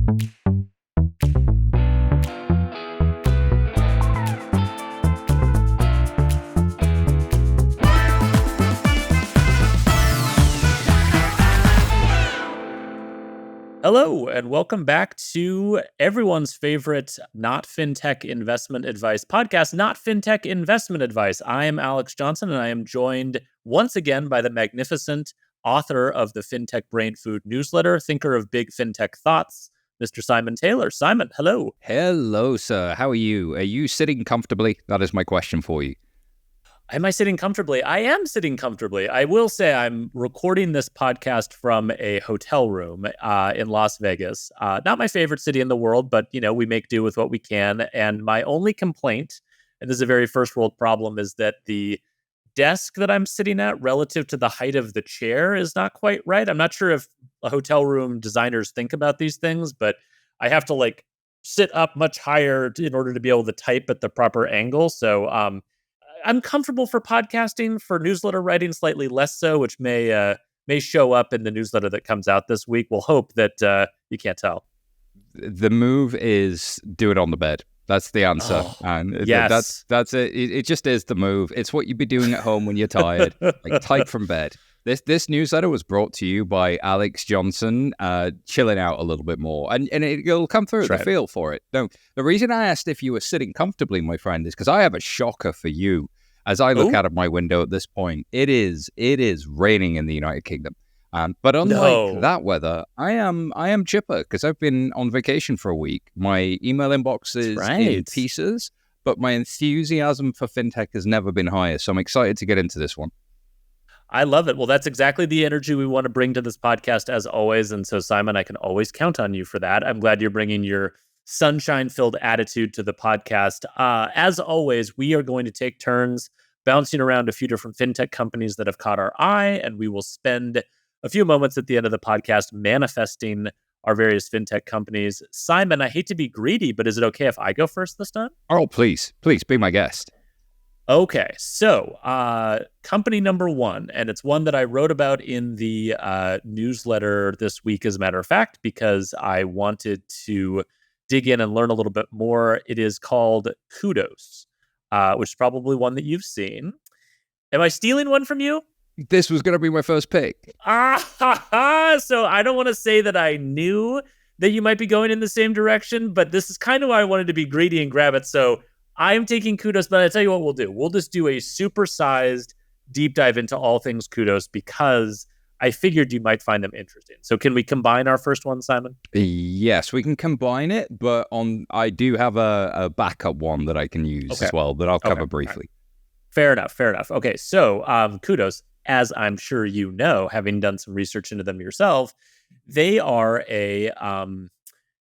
Hello, and welcome back to everyone's favorite Not Fintech Investment Advice podcast, Not Fintech Investment Advice. I am Alex Johnson, and I am joined once again by the magnificent author of the Fintech Brain Food newsletter, thinker of big fintech thoughts, Mr. Simon Taylor. Simon, hello. Hello, sir. How are you? Are you sitting comfortably? That is my question for you. Am I sitting comfortably? I am sitting comfortably. I will say I'm recording this podcast from a hotel room in Las Vegas. Not my favorite city in the world, but, we make do with what we can. And my only complaint, and this is a very first world problem, is that the desk that I'm sitting at relative to the height of the chair is not quite right. I'm not sure if hotel room designers think about these things, but I have to sit up much higher in order to be able to type at the proper angle. So, I'm comfortable for podcasting, for newsletter writing slightly less so, which may show up in the newsletter that comes out this week. We'll hope that you can't tell. The move is do it on the bed. That's the answer. And yes. that's it. It just is the move. It's what you'd be doing at home when you're tired. Type from bed. This newsletter was brought to you by Alex Johnson, chilling out a little bit more. And it'll come through, the feel for it. No, the reason I asked if you were sitting comfortably, my friend, is because I have a shocker for you. As I look out of my window at this point, it is raining in the United Kingdom. But unlike that weather, I am chipper because I've been on vacation for a week. My email inbox is in pieces, but my enthusiasm for fintech has never been higher. So I'm excited to get into this one. I love it. Well, that's exactly the energy we want to bring to this podcast, as always. And so, Simon, I can always count on you for that. I'm glad you're bringing your sunshine-filled attitude to the podcast. As always, we are going to take turns bouncing around a few different fintech companies that have caught our eye, and we will spend a few moments at the end of the podcast manifesting our various fintech companies. Simon, I hate to be greedy, but is it okay if I go first this time? Oh, please be my guest. Okay, so company number one, and it's one that I wrote about in the newsletter this week, as a matter of fact, because I wanted to dig in and learn a little bit more. It is called Kudos, which is probably one that you've seen. Am I stealing one from you? This was going to be my first pick. So I don't want to say that I knew that you might be going in the same direction, but this is kind of why I wanted to be greedy and grab it. So I'm taking Kudos, but I tell you what we'll do. We'll just do a supersized deep dive into all things Kudos because I figured you might find them interesting. So can we combine our first one, Simon? Yes, we can combine it, but I do have a backup one that I can use as well that I'll cover briefly. Right. Fair enough. Okay, so Kudos, as I'm sure you know, having done some research into them yourself, they are a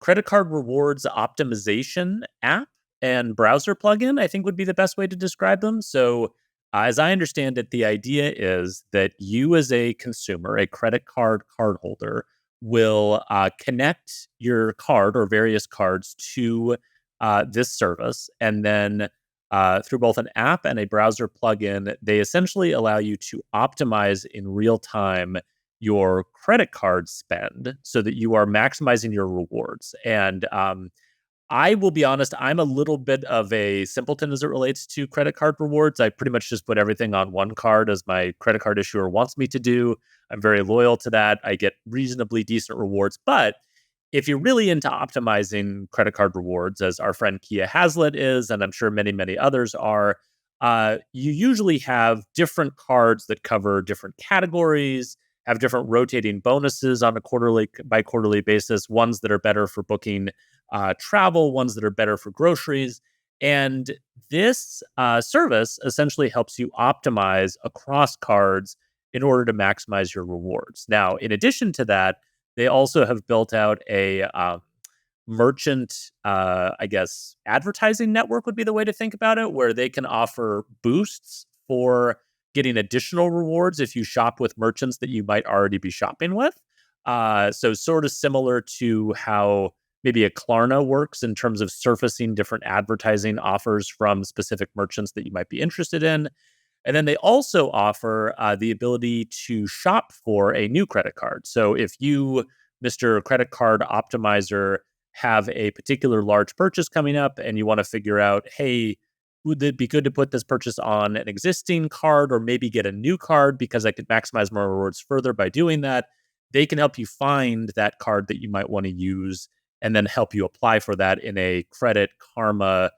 credit card rewards optimization app and browser plugin, I think would be the best way to describe them. So as I understand it, the idea is that you as a consumer, a credit card cardholder, will connect your card or various cards to this service. And then through both an app and a browser plugin, they essentially allow you to optimize in real time your credit card spend so that you are maximizing your rewards. And I will be honest, I'm a little bit of a simpleton as it relates to credit card rewards. I pretty much just put everything on one card as my credit card issuer wants me to do. I'm very loyal to that. I get reasonably decent rewards. But if you're really into optimizing credit card rewards, as our friend Kia Hazlitt is, and I'm sure many, many others are, you usually have different cards that cover different categories, have different rotating bonuses on a quarterly by quarterly basis, ones that are better for booking travel, ones that are better for groceries. And this service essentially helps you optimize across cards in order to maximize your rewards. Now, in addition to that, they also have built out a merchant, advertising network would be the way to think about it, where they can offer boosts for getting additional rewards if you shop with merchants that you might already be shopping with. So sort of similar to how maybe a Klarna works in terms of surfacing different advertising offers from specific merchants that you might be interested in. And then they also offer the ability to shop for a new credit card. So if you Mr. Credit Card Optimizer have a particular large purchase coming up and you want to figure out, hey, would it be good to put this purchase on an existing card or maybe get a new card because I could maximize my rewards further by doing that? They can help you find that card that you might want to use and then help you apply for that in a Credit Karma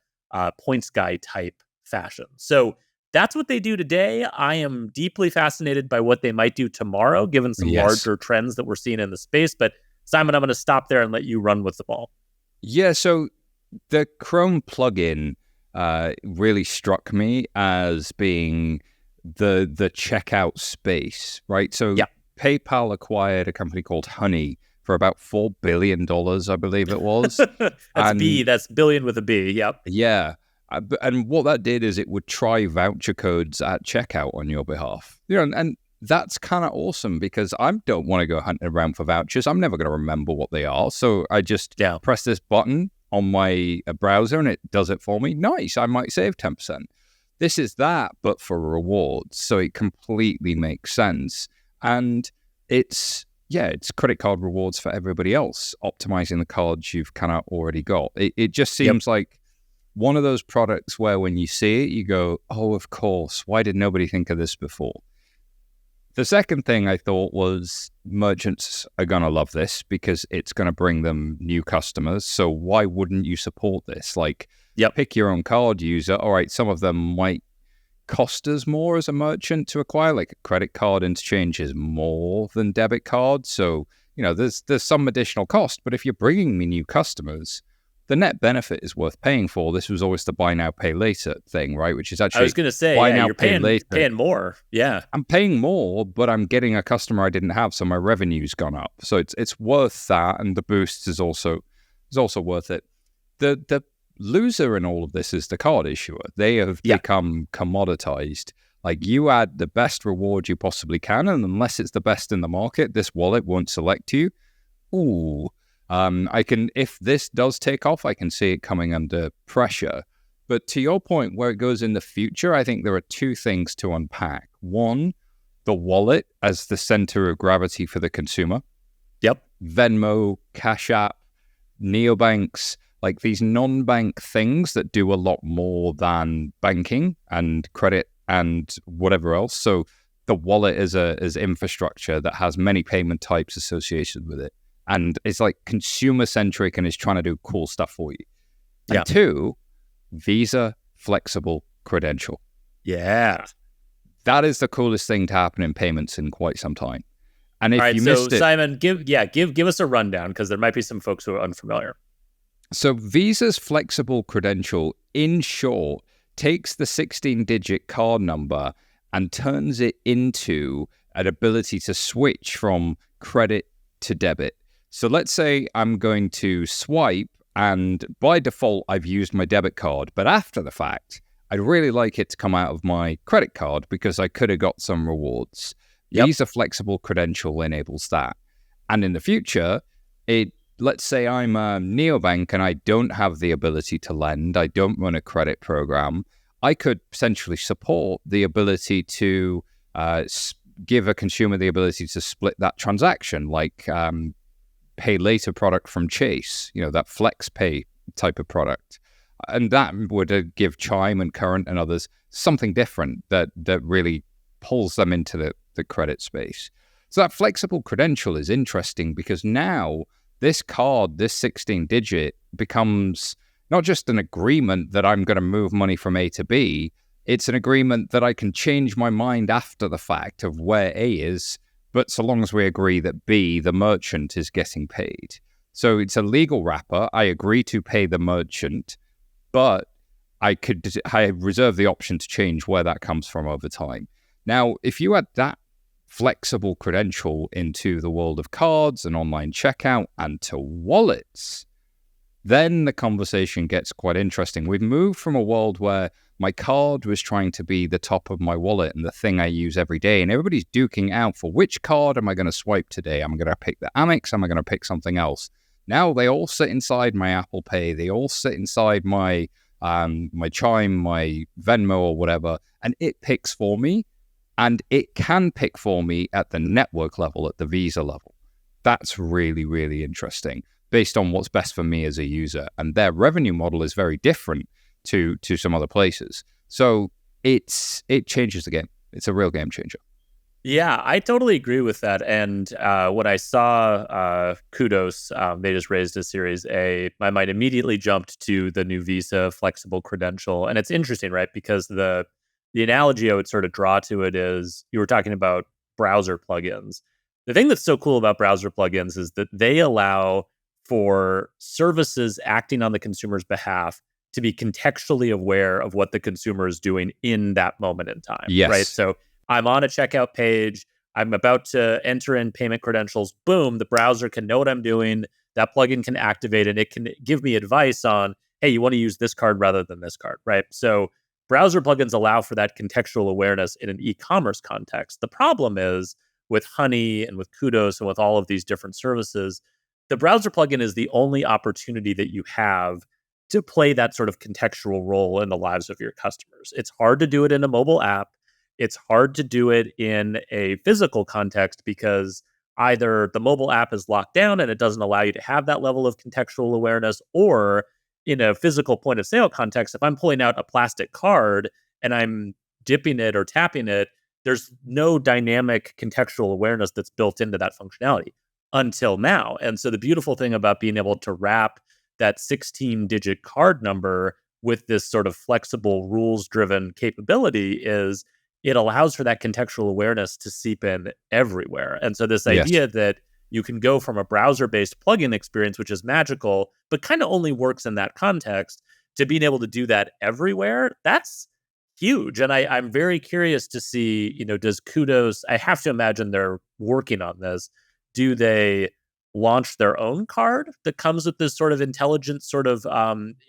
points guy type fashion. So that's what they do today. I am deeply fascinated by what they might do tomorrow, given some Yes. larger trends that we're seeing in the space. But Simon, I'm going to stop there and let you run with the ball. Yeah, so the Chrome plugin really struck me as being the checkout space, right? So Yeah. PayPal acquired a company called Honey for about $4 billion, I believe it was. That's B. That's billion with a B. Yep. Yeah. And what that did is it would try voucher codes at checkout on your behalf. And that's kind of awesome because I don't want to go hunting around for vouchers. I'm never going to remember what they are. So I just press this button on my browser and it does it for me. Nice. I might save 10%. This is that, but for rewards. So it completely makes sense. And it's credit card rewards for everybody else, optimizing the cards you've kind of already got. It just seems like one of those products where when you see it, you go, oh, of course. Why did nobody think of this before? The second thing I thought was merchants are going to love this because it's going to bring them new customers. So why wouldn't you support this? Like, pick your own card user. All right, some of them might cost us more as a merchant to acquire. Like a credit card interchange is more than debit cards. So, there's some additional cost. But if you're bringing me new customers, the net benefit is worth paying for. This was always the buy now, pay later thing, right? Which is actually I was going to say, you're paying more. Yeah, I'm paying more, but I'm getting a customer I didn't have, so my revenue's gone up. So it's worth that, and the boost is also worth it. The loser in all of this is the card issuer. They have become commoditized. Like, you add the best reward you possibly can, and unless it's the best in the market, this wallet won't select you. Ooh. If this does take off, I can see it coming under pressure. But to your point, where it goes in the future, I think there are two things to unpack. One, the wallet as the center of gravity for the consumer. Yep. Venmo, Cash App, neobanks, like these non-bank things that do a lot more than banking and credit and whatever else. So the wallet is infrastructure that has many payment types associated with it. And it's like consumer-centric and is trying to do cool stuff for you. And two, Visa Flexible Credential. Yeah. That is the coolest thing to happen in payments in quite some time. And if you missed it... Simon, give us a rundown, because there might be some folks who are unfamiliar. So Visa's Flexible Credential, in short, takes the 16-digit card number and turns it into an ability to switch from credit to debit. So let's say I'm going to swipe and by default I've used my debit card, but after the fact, I'd really like it to come out of my credit card because I could have got some rewards. Visa Flexible Credential enables that. And in the future, let's say I'm a neobank and I don't have the ability to lend, I don't run a credit program, I could essentially support the ability to give a consumer the ability to split that transaction, like pay later product from Chase, that flex pay type of product. And that would give Chime and Current and others something different that really pulls them into the credit space. So that flexible credential is interesting because now this card, this 16-digit, becomes not just an agreement that I'm going to move money from A to B, it's an agreement that I can change my mind after the fact of where A is, but so long as we agree that B, the merchant, is getting paid. So it's a legal wrapper. I agree to pay the merchant, but I reserve the option to change where that comes from over time. Now, if you add that flexible credential into the world of cards and online checkout and to wallets, then the conversation gets quite interesting. We've moved from a world where my card was trying to be the top of my wallet and the thing I use every day, and everybody's duking out for which card am I going to swipe today? Am I going to pick the Amex? Am I going to pick something else? Now they all sit inside my Apple Pay. They all sit inside my Chime, my Venmo or whatever, and it picks for me. And it can pick for me at the network level, at the Visa level. That's really, really interesting based on what's best for me as a user. And their revenue model is very different to some other places. So it changes the game. It's a real game changer. Yeah, I totally agree with that. And when I saw Kudos, they just raised a Series A, my mind immediately jumped to the new Visa flexible credential. And it's interesting, right? Because the analogy I would sort of draw to it is you were talking about browser plugins. The thing that's so cool about browser plugins is that they allow for services acting on the consumer's behalf to be contextually aware of what the consumer is doing in that moment in time, right? Yes. So I'm on a checkout page. I'm about to enter in payment credentials. Boom, the browser can know what I'm doing. That plugin can activate and it can give me advice on, hey, you want to use this card rather than this card, right? So browser plugins allow for that contextual awareness in an e-commerce context. The problem is with Honey and with Kudos and with all of these different services, the browser plugin is the only opportunity that you have to play that sort of contextual role in the lives of your customers. It's hard to do it in a mobile app. It's hard to do it in a physical context because either the mobile app is locked down and it doesn't allow you to have that level of contextual awareness, or in a physical point of sale context, if I'm pulling out a plastic card and I'm dipping it or tapping it, there's no dynamic contextual awareness that's built into that functionality until now. And so the beautiful thing about being able to wrap that 16-digit card number with this sort of flexible rules-driven capability is it allows for that contextual awareness to seep in everywhere. And so this Yes. idea that you can go from a browser-based plugin experience, which is magical, but kind of only works in that context, to being able to do that everywhere, that's huge. And I'm very curious to see, does Kudos, I have to imagine they're working on this. Do they launch their own card that comes with this sort of intelligent sort of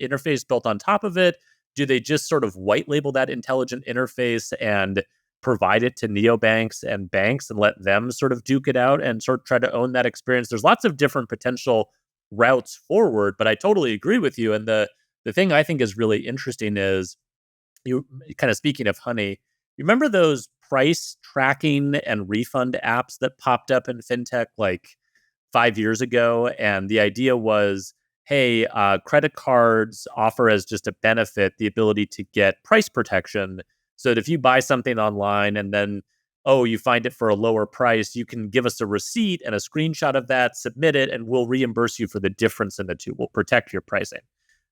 interface built on top of it? Do they just sort of white label that intelligent interface and provide it to neobanks and banks and let them sort of duke it out and sort of try to own that experience? There's lots of different potential routes forward, but I totally agree with you. And the thing I think is really interesting is, you kind of speaking of Honey, you remember those price tracking and refund apps that popped up in fintech like 5 years ago? And the idea was, hey, credit cards offer as just a benefit the ability to get price protection, so that if you buy something online and then, oh, you find it for a lower price, you can give us a receipt and a screenshot of that, submit it, and we'll reimburse you for the difference in the two. We'll protect your pricing.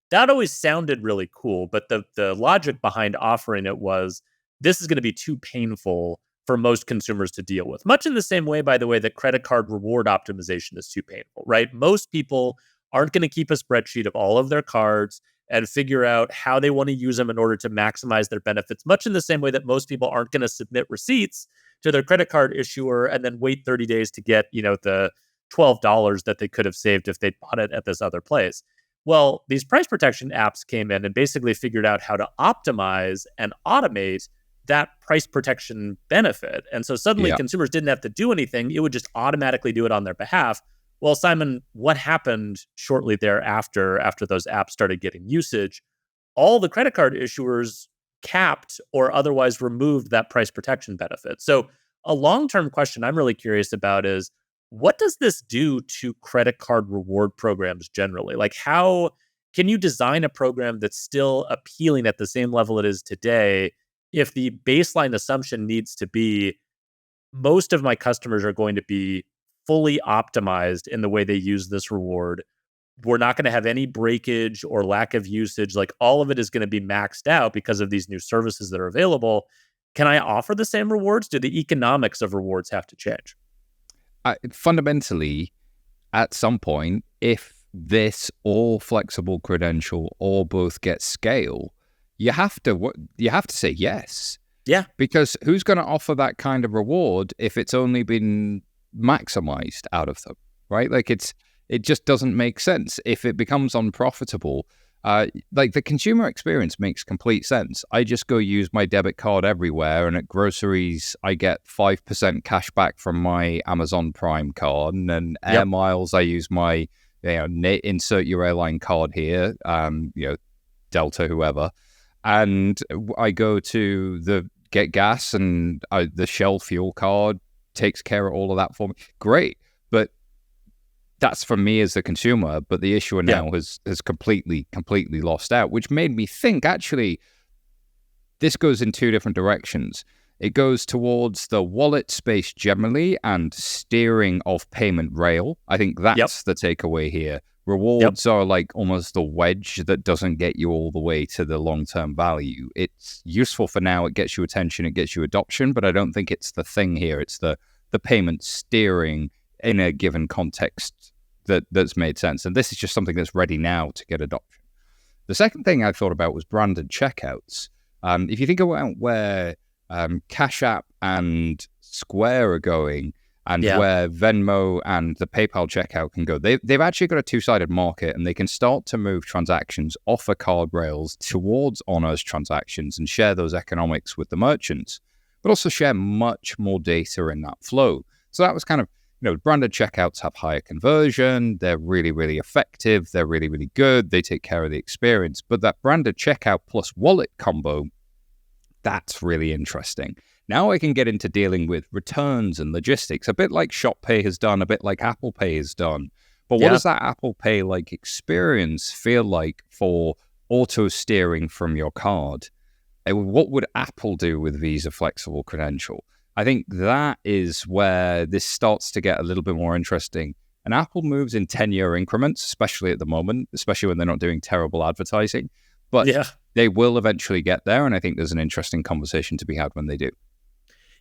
That always sounded really cool, but the logic behind offering it was, this is going to be too painful for most consumers to deal with. Much in the same way, by the way, that credit card reward optimization is too painful, right? Most people aren't going to keep a spreadsheet of all of their cards and figure out how they want to use them in order to maximize their benefits, much in the same way that most people aren't going to submit receipts to their credit card issuer and then wait 30 days to get, the $12 that they could have saved if they'd bought it at this other place. Well, these price protection apps came in and basically figured out how to optimize and automate that price protection benefit. And so suddenly Yeah. consumers didn't have to do anything. It would just automatically do it on their behalf. Well, Simon, what happened shortly thereafter, after those apps started getting usage? All the credit card issuers capped or otherwise removed that price protection benefit. So a long-term question I'm really curious about is, what does this do to credit card reward programs generally? Like, how can you design a program that's still appealing at the same level it is today if the baseline assumption needs to be, most of my customers are going to be fully optimized in the way they use this reward? We're not going to have any breakage or lack of usage. Like, all of it is going to be maxed out because of these new services that are available. Can I offer the same rewards? Do the economics of rewards have to change? Fundamentally, at some point, if this or flexible credential or both get scale, you have to say yes. Yeah. Because who's going to offer that kind of reward if it's only been maximized out of them, right? Like it just doesn't make sense. If it becomes unprofitable, like the consumer experience makes complete sense. I just go use my debit card everywhere, and at groceries, I get 5% cash back from my Amazon Prime card, and then air miles, I use my, insert your airline card here, Delta, whoever, and I go to get gas, and the Shell fuel card takes care of all of that for me. Great. But that's for me as the consumer, but the issuer Yeah. now has completely lost out, which made me think, actually, this goes in two different directions. It goes towards the wallet space generally and steering of payment rail. I think Yep. that's the takeaway here. Yep. Rewards are like almost the wedge that doesn't get you all the way to the long-term value. It's useful for now. It gets you attention. It gets you adoption. But I don't think it's the thing here. It's the payment steering in a given context that's made sense. And this is just something that's ready now to get adoption. The second thing I thought about was branded checkouts. If you think about where Cash App and Square are going, and where Venmo and the PayPal checkout can go, they've actually got a two-sided market, and they can start to move transactions off of card rails towards honors transactions and share those economics with the merchants, but also share much more data in that flow. So that was kind of, branded checkouts have higher conversion. They're really, really effective. They're really, really good. They take care of the experience. But that branded checkout plus wallet combo, that's really interesting. Now I can get into dealing with returns and logistics, a bit like Shop Pay has done, a bit like Apple Pay has done. But what does that Apple Pay like experience feel like for auto steering from your card? What would Apple do with Visa Flexible Credential? I think that is where this starts to get a little bit more interesting. And Apple moves in 10-year increments, especially at the moment, especially when they're not doing terrible advertising. But they will eventually get there, and I think there's an interesting conversation to be had when they do.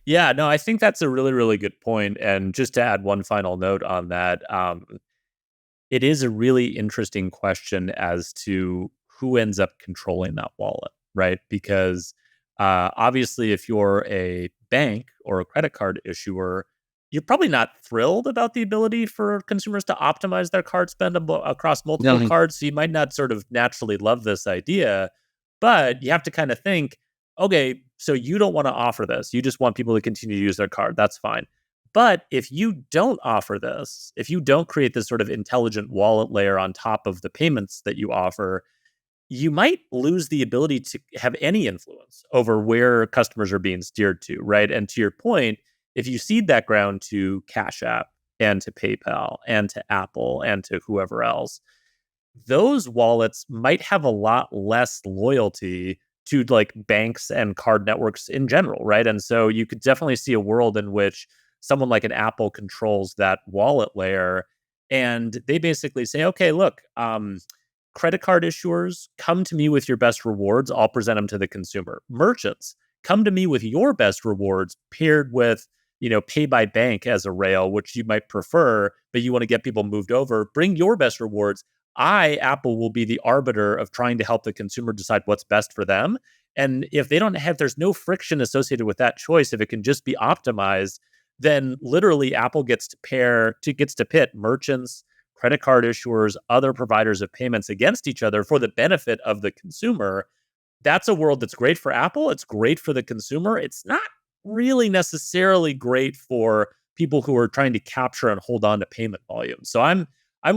Yeah, no, I think that's a really, really good point. And just to add one final note on that, it is a really interesting question as to who ends up controlling that wallet, right? Because obviously, if you're a bank or a credit card issuer, you're probably not thrilled about the ability for consumers to optimize their card spend across multiple cards. So you might not sort of naturally love this idea, but you have to kind of think, okay, so you don't want to offer this. You just want people to continue to use their card. That's fine. But if you don't offer this, if you don't create this sort of intelligent wallet layer on top of the payments that you offer, you might lose the ability to have any influence over where customers are being steered to, right? And to your point, if you cede that ground to Cash App and to PayPal and to Apple and to whoever else, those wallets might have a lot less loyalty to like banks and card networks in general, right? And so you could definitely see a world in which someone like an Apple controls that wallet layer, and they basically say, okay, look, credit card issuers, come to me with your best rewards. I'll present them to the consumer. Merchants, come to me with your best rewards paired with, pay by bank as a rail, which you might prefer, but you want to get people moved over. Bring your best rewards. Apple, will be the arbiter of trying to help the consumer decide what's best for them. And if there's no friction associated with that choice, if it can just be optimized, then literally Apple gets to pit merchants, credit card issuers, other providers of payments against each other for the benefit of the consumer. That's a world that's great for Apple. It's great for the consumer. It's not really necessarily great for people who are trying to capture and hold on to payment volume. So I'm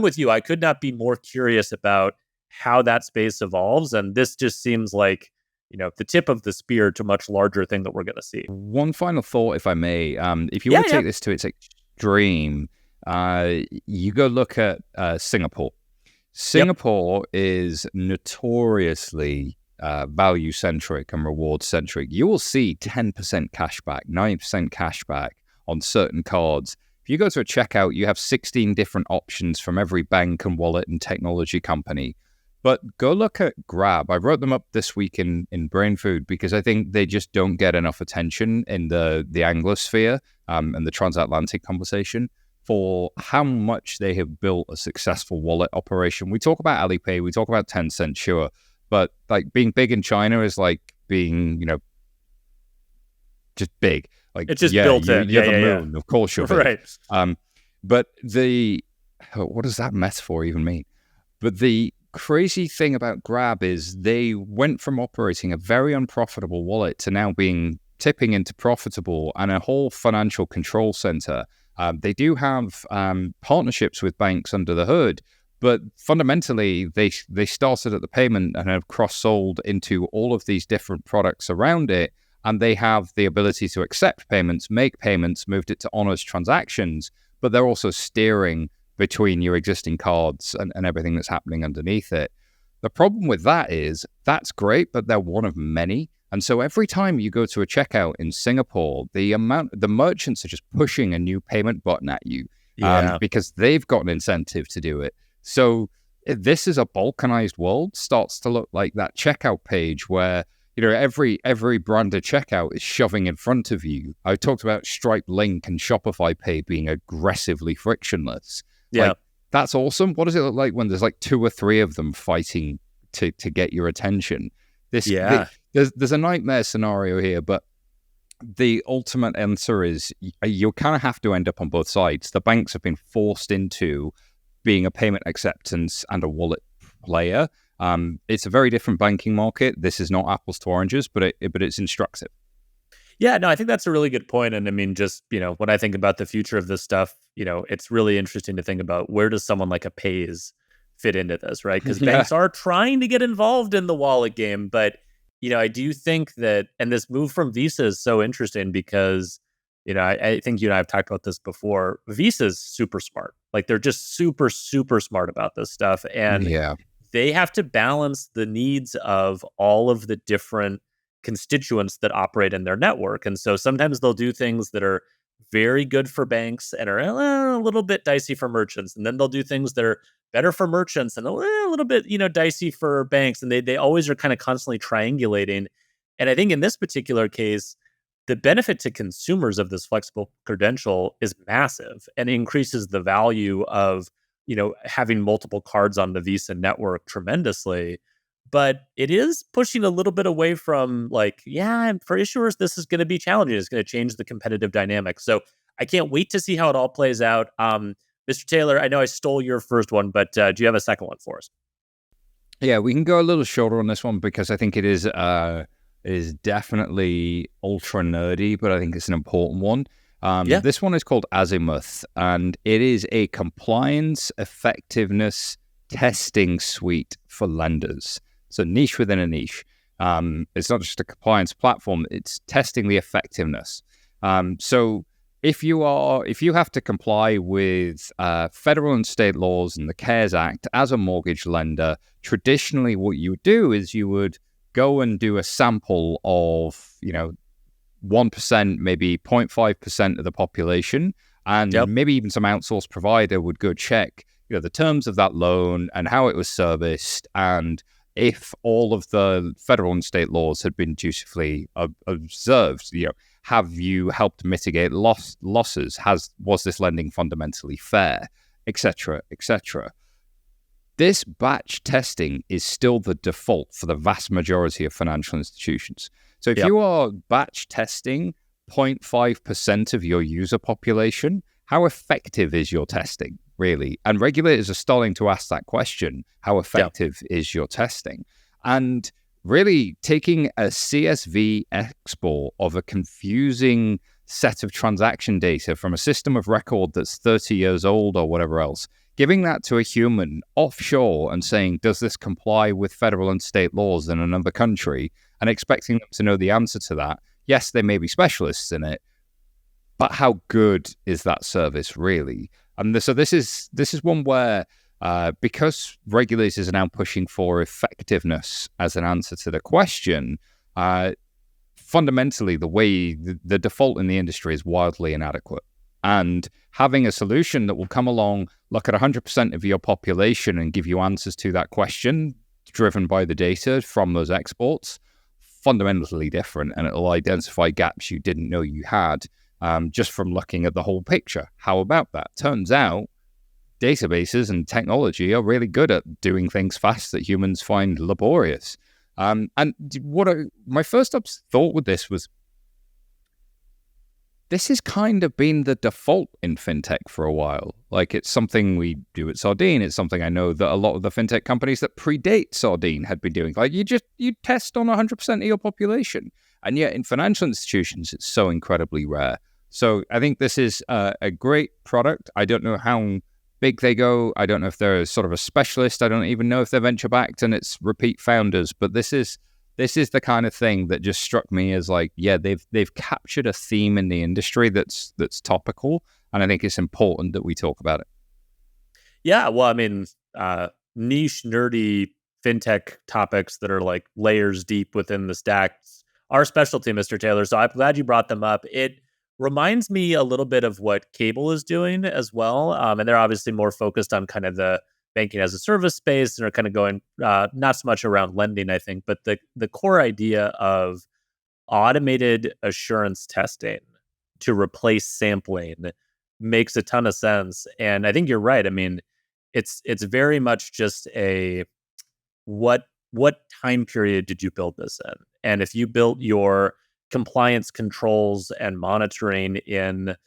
with you. I could not be more curious about how that space evolves. And this just seems like, the tip of the spear to a much larger thing that we're going to see. One final thought, if I may. If you want to take this to its extreme, you go look at Singapore. Singapore is notoriously value-centric and reward-centric. You will see 10% cashback, 9% cashback on certain cards. If you go to a checkout, you have 16 different options from every bank and wallet and technology company. But go look at Grab. I wrote them up this week in Brain Food because I think they just don't get enough attention in the Anglosphere and the transatlantic conversation for how much they have built a successful wallet operation. We talk about Alipay, we talk about Tencent, sure. But like being big in China is like being, just big. Like it's just built in. You're the moon. Of course you're big. Right. But what does that metaphor even mean? But the crazy thing about Grab is they went from operating a very unprofitable wallet to now tipping into profitable and a whole financial control center. They do have partnerships with banks under the hood, but fundamentally they started at the payment and have cross-sold into all of these different products around it. And they have the ability to accept payments, make payments, moved it to honors transactions, but they're also steering between your existing cards and everything that's happening underneath it. The problem with that is that's great, but they're one of many. And so every time you go to a checkout in Singapore, the merchants are just pushing a new payment button at you because they've got an incentive to do it. So this is a balkanized world, starts to look like that checkout page where, every branded checkout is shoving in front of you. I talked about Stripe Link and Shopify Pay being aggressively frictionless. Yeah. Like, that's awesome. What does it look like when there's like 2 or 3 of them fighting to get your attention? There's a nightmare scenario here, but the ultimate answer is you kind of have to end up on both sides. The banks have been forced into being a payment acceptance and a wallet player. It's a very different banking market. This is not apples to oranges, but it's instructive. Yeah, no, I think that's a really good point. And I mean, just, when I think about the future of this stuff, it's really interesting to think about where does someone like a Pays fit into this, right? Because banks are trying to get involved in the wallet game. But, I do think that, and this move from Visa is so interesting because, I think you and I have talked about this before. Visa's super smart. Like they're just super, super smart about this stuff. And they have to balance the needs of all of the different constituents that operate in their network. And so sometimes they'll do things that are very good for banks and are a little bit dicey for merchants. And then they'll do things that are better for merchants and a little bit, dicey for banks. And they always are kind of constantly triangulating. And I think in this particular case, the benefit to consumers of this flexible credential is massive and increases the value of, having multiple cards on the Visa network tremendously. But it is pushing a little bit away from for issuers, this is going to be challenging. It's going to change the competitive dynamic. So I can't wait to see how it all plays out. Mr. Taylor, I know I stole your first one, but do you have a second one for us? Yeah, we can go a little shorter on this one because I think it is definitely ultra nerdy, but I think it's an important one. This one is called Azimuth, and it is a compliance effectiveness testing suite for lenders. So niche within a niche. It's not just a compliance platform, it's testing the effectiveness. So if you have to comply with federal and state laws and the CARES Act as a mortgage lender, traditionally what you would do is you would go and do a sample of, 1%, maybe 0.5% of the population, and maybe even some outsourced provider would go check, the terms of that loan and how it was serviced, and if all of the federal and state laws had been dutifully observed. Have you helped mitigate losses? Was this lending fundamentally fair, etc., etc. This batch testing is still the default for the vast majority of financial institutions. So if you are batch testing 0.5% of your user population, how effective is your testing, really? And regulators are starting to ask that question, how effective is your testing? And really taking a CSV export of a confusing set of transaction data from a system of record that's 30 years old or whatever else, giving that to a human offshore and saying, does this comply with federal and state laws in another country? And expecting them to know the answer to that. Yes, they may be specialists in it, but how good is that service really? And so this is one where, because regulators are now pushing for effectiveness as an answer to the question, fundamentally the default in the industry is wildly inadequate. And having a solution that will come along, look at 100% of your population and give you answers to that question, driven by the data from those exports, fundamentally different, and it'll identify gaps you didn't know you had just from looking at the whole picture. How about that? Turns out databases and technology are really good at doing things fast that humans find laborious. And my first thought with this was, this has kind of been the default in fintech for a while. Like, it's something we do at Sardine. It's something I know that a lot of the fintech companies that predate Sardine had been doing. Like, you test on 100% of your population. And yet in financial institutions, it's so incredibly rare. So I think this is a great product. I don't know how big they go. I don't know if they're sort of a specialist. I don't even know if they're venture backed and it's repeat founders. But this is the kind of thing that just struck me as like, yeah, they've captured a theme in the industry that's topical, and I think it's important that we talk about it. Yeah, well, I mean, niche, nerdy fintech topics that are like layers deep within the stacks are specialty, Mr. Taylor. So I'm glad you brought them up. It reminds me a little bit of what Cable is doing as well. And they're obviously more focused on kind of the banking as a service space and are kind of going not so much around lending, I think, but the core idea of automated assurance testing to replace sampling makes a ton of sense. And I think you're right. I mean, it's very much just a what time period did you build this in? And if you built your compliance controls and monitoring in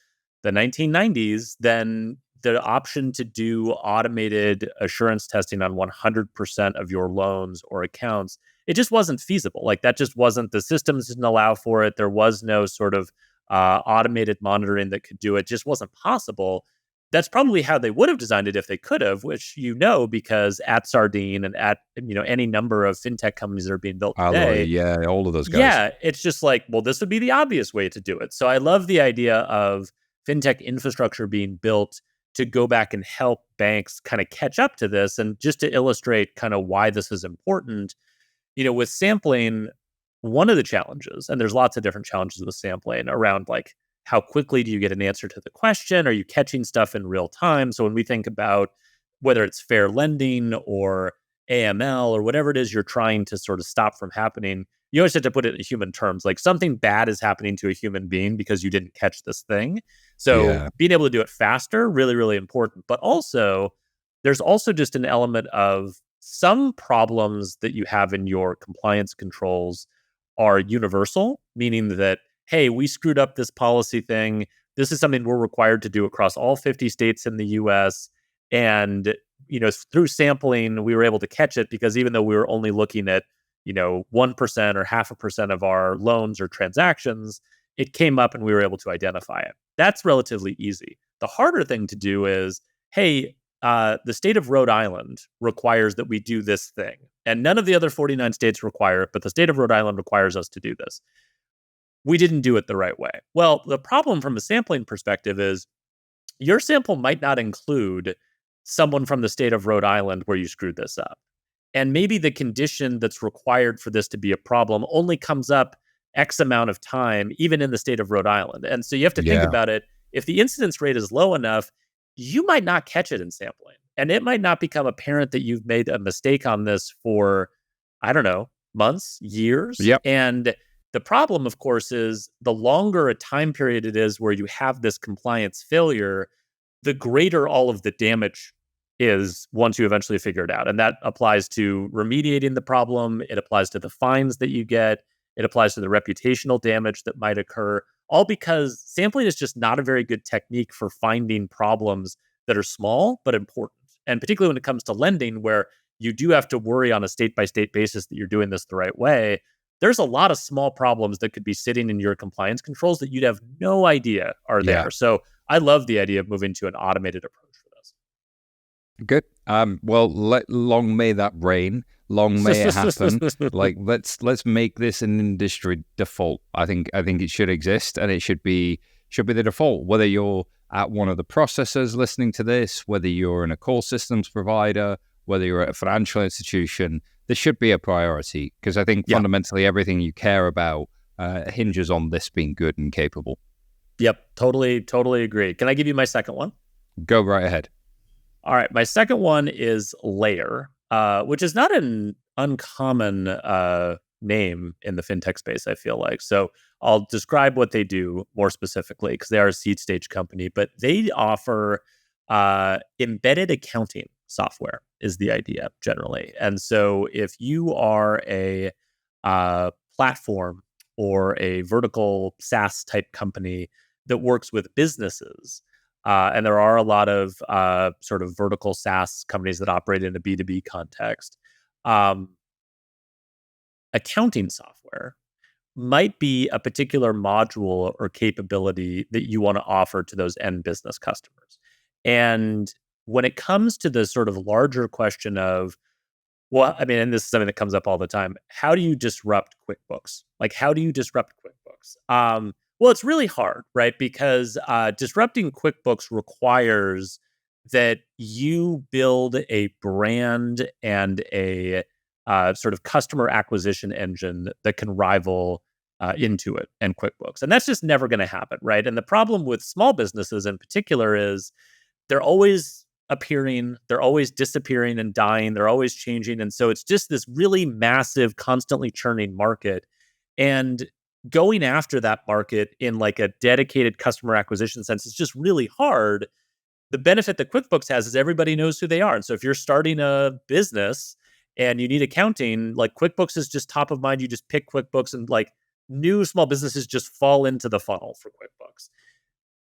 the 1990s, then the option to do automated assurance testing on 100% of your loans or accounts, it just wasn't feasible. Like that just wasn't, the systems didn't allow for it. There was no sort of automated monitoring that could do it. Just wasn't possible. That's probably how they would have designed it if they could have, which because at Sardine and at any number of fintech companies that are being built Alloy, today, yeah, all of those guys. yeah, it's just like, well, this would be the obvious way to do it. So I love the idea of fintech infrastructure being built to go back and help banks kind of catch up to this. And just to illustrate kind of why this is important, with sampling, one of the challenges, and there's lots of different challenges with sampling around like how quickly do you get an answer to the question? Are you catching stuff in real time? So when we think about whether it's fair lending or AML or whatever it is you're trying to sort of stop from happening, you always have to put it in human terms. Like something bad is happening to a human being because you didn't catch this thing. So Yeah. being able to do it faster, really, really important. But also, there's also just an element of some problems that you have in your compliance controls are universal, meaning that, hey, we screwed up this policy thing. This is something we're required to do across all 50 states in the US. And, through sampling, we were able to catch it because even though we were only looking at, 1% or 0.5% of our loans or transactions, it came up and we were able to identify it. That's relatively easy. The harder thing to do is, hey, the state of Rhode Island requires that we do this thing. And none of the other 49 states require it, but the state of Rhode Island requires us to do this. We didn't do it the right way. Well, the problem from a sampling perspective is your sample might not include someone from the state of Rhode Island where you screwed this up. And maybe the condition that's required for this to be a problem only comes up X amount of time, even in the state of Rhode Island. And so you have to think Yeah. about it. If the incidence rate is low enough, you might not catch it in sampling. And it might not become apparent that you've made a mistake on this for, I don't know, months, years. Yep. And the problem, of course, is the longer a time period it is where you have this compliance failure, the greater all of the damage is once you eventually figure it out. And that applies to remediating the problem. It applies to the fines that you get. It applies to the reputational damage that might occur, all because sampling is just not a very good technique for finding problems that are small but important. And particularly when it comes to lending, where you do have to worry on a state by state basis that you're doing this the right way, there's a lot of small problems that could be sitting in your compliance controls that you'd have no idea are Yeah. there. So I love the idea of moving to an automated approach for this. Good. Well, long may that reign. Long may it happen. Like, let's make this an industry default. I think it should exist, and it should be the default. Whether you're at one of the processors listening to this, whether you're in a core systems provider, whether you're at a financial institution, this should be a priority, because I think fundamentally everything you care about hinges on this being good and capable. Yep, totally agree. Can I give you my second one? Go right ahead. All right, my second one is Layer, which is not an uncommon name in the fintech space, I feel like. So I'll describe what they do more specifically because they are a seed stage company, but they offer embedded accounting software is the idea generally. And so if you are a platform or a vertical SaaS type company that works with businesses, and there are a lot of sort of vertical SaaS companies that operate in a B2B context. Accounting software might be a particular module or capability that you want to offer to those end business customers. And when it comes to the sort of larger question of, well, I mean, and this is something that comes up all the time. How do you disrupt QuickBooks? Like, how do you disrupt QuickBooks? Well, it's really hard, right? Because disrupting QuickBooks requires that you build a brand and a sort of customer acquisition engine that can rival Intuit and QuickBooks. And that's just never going to happen, right? And the problem with small businesses in particular is they're always appearing, they're always disappearing and dying, they're always changing. And so it's just this really massive, constantly churning market. And going after that market in like a dedicated customer acquisition sense is just really hard. The benefit that QuickBooks has is everybody knows who they are. And so if you're starting a business and you need accounting, like QuickBooks is just top of mind. You just pick QuickBooks and like new small businesses just fall into the funnel for QuickBooks.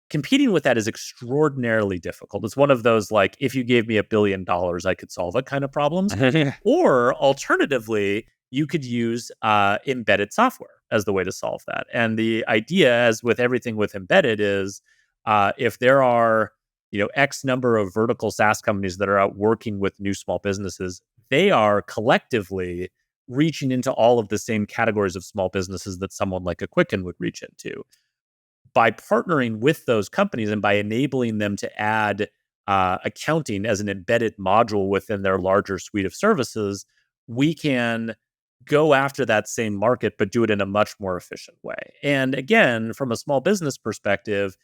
Competing with that is extraordinarily difficult. It's one of those like, if you gave me $1 billion, I could solve it kind of problems. Or alternatively, you could use embedded software as the way to solve that. And the idea, as with everything with embedded, is if there are X number of vertical SaaS companies that are out working with new small businesses, they are collectively reaching into all of the same categories of small businesses that someone like a Quicken would reach into. By partnering with those companies and by enabling them to add accounting as an embedded module within their larger suite of services, we can go after that same market, but do it in a much more efficient way. And again, from a small business perspective,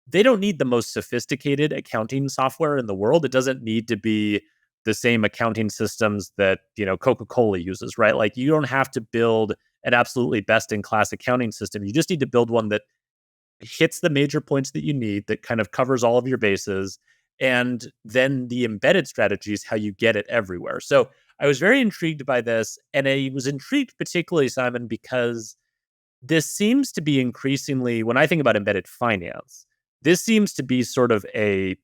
they don't need the most sophisticated accounting software in the world. It doesn't need to be the same accounting systems that Coca-Cola uses, right? Like you don't have to build an absolutely best-in-class accounting system. You just need to build one that hits the major points that you need, that kind of covers all of your bases. And then the embedded strategy is how you get it everywhere. So I was very intrigued by this. And I was intrigued particularly, Simon, because this seems to be increasingly, when I think about embedded finance, this seems to be sort of a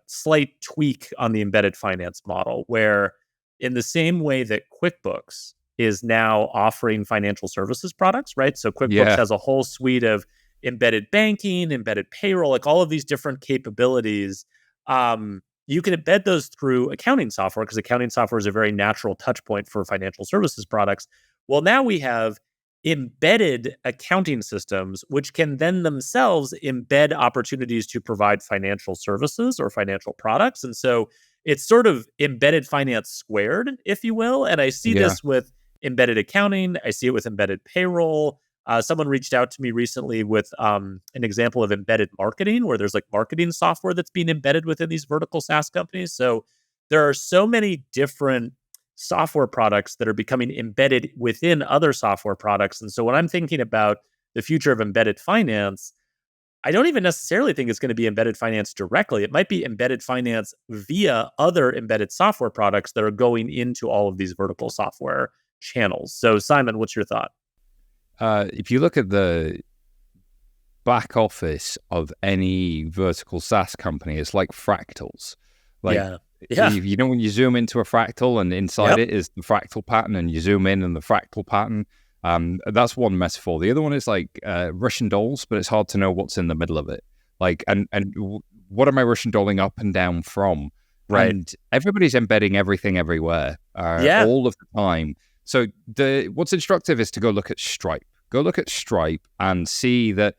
slight tweak on the embedded finance model, where in the same way that QuickBooks is now offering financial services products, right? So QuickBooks has a whole suite of embedded banking, embedded payroll, like all of these different capabilities. You can embed those through accounting software because accounting software is a very natural touch point for financial services products. Well, now we have embedded accounting systems, which can then themselves embed opportunities to provide financial services or financial products. And so it's sort of embedded finance squared, if you will. And I see this with embedded accounting. I see it with embedded payroll. Someone reached out to me recently with an example of embedded marketing, where there's like marketing software that's being embedded within these vertical SaaS companies. So there are so many different software products that are becoming embedded within other software products. And so when I'm thinking about the future of embedded finance, I don't even necessarily think it's going to be embedded finance directly. It might be embedded finance via other embedded software products that are going into all of these vertical software channels. So Simon, what's your thought? If you look at the back office of any vertical SaaS company, it's like fractals. Like, when you zoom into a fractal and inside it is the fractal pattern, and you zoom in and the fractal pattern, that's one metaphor. The other one is like Russian dolls, but it's hard to know what's in the middle of it. Like, and what am I Russian dolling up and down from? Right. And everybody's embedding everything everywhere, all of the time. So what's instructive is to go look at Stripe. Go look at Stripe and see that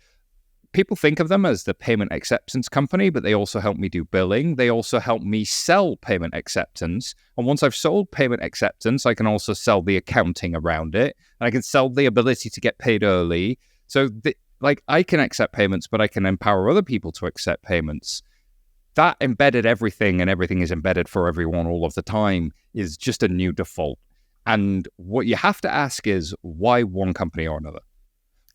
people think of them as the payment acceptance company, but they also help me do billing. They also help me sell payment acceptance. And once I've sold payment acceptance, I can also sell the accounting around it. And I can sell the ability to get paid early. So I can accept payments, but I can empower other people to accept payments. That embedded everything, and everything is embedded for everyone all of the time, is just a new default. And what you have to ask is, why one company or another?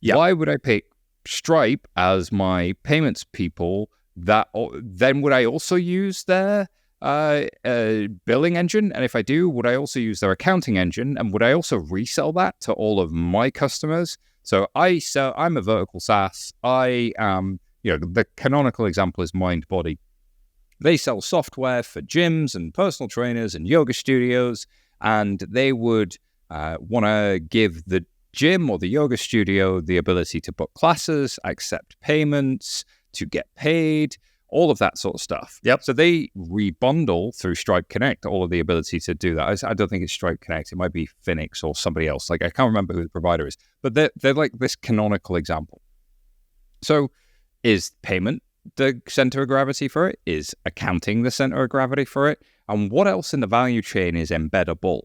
Why would I pick Stripe as my payments people? Then would I also use their billing engine? And if I do, would I also use their accounting engine? And would I also resell that to all of my customers? So I'm a vertical SaaS. The canonical example is MindBody. They sell software for gyms and personal trainers and yoga studios. And they would want to give the gym or the yoga studio the ability to book classes, accept payments, to get paid, all of that sort of stuff. So they rebundle through Stripe Connect all of the ability to do that. I don't think it's Stripe Connect. It might be Phoenix or somebody else. Like, I can't remember who the provider is. But they're like this canonical example. So is payment the center of gravity for it? Is accounting the center of gravity for it? And what else in the value chain is embeddable?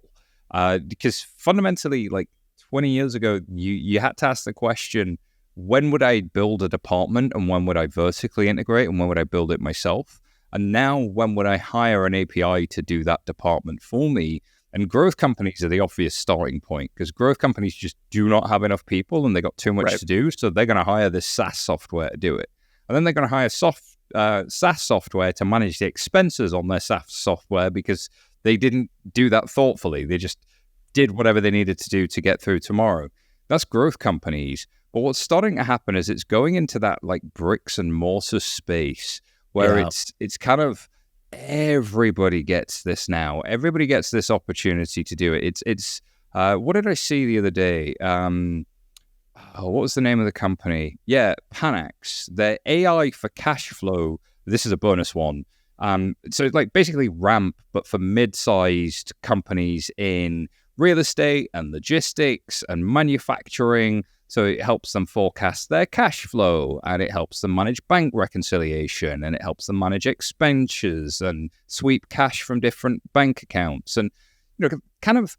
Because fundamentally, like 20 years ago, you had to ask the question, when would I build a department and when would I vertically integrate and when would I build it myself? And now when would I hire an API to do that department for me? And growth companies are the obvious starting point because growth companies just do not have enough people and they got too much to do. So they're going to hire this SaaS software to do it. And then they're going to hire SaaS software to manage the expenses on their SaaS software because they didn't do that thoughtfully. They just did whatever they needed to do to get through tomorrow. That's growth companies. But what's starting to happen is it's going into that like bricks and mortar space where it's kind of everybody gets this now. Everybody gets this opportunity to do it. It's what did I see the other day? What was the name of the company? Yeah, Panax. Their AI for cash flow. This is a bonus one. So it's like basically Ramp, but for mid-sized companies in real estate and logistics and manufacturing. So it helps them forecast their cash flow and it helps them manage bank reconciliation and it helps them manage expenditures and sweep cash from different bank accounts. And, kind of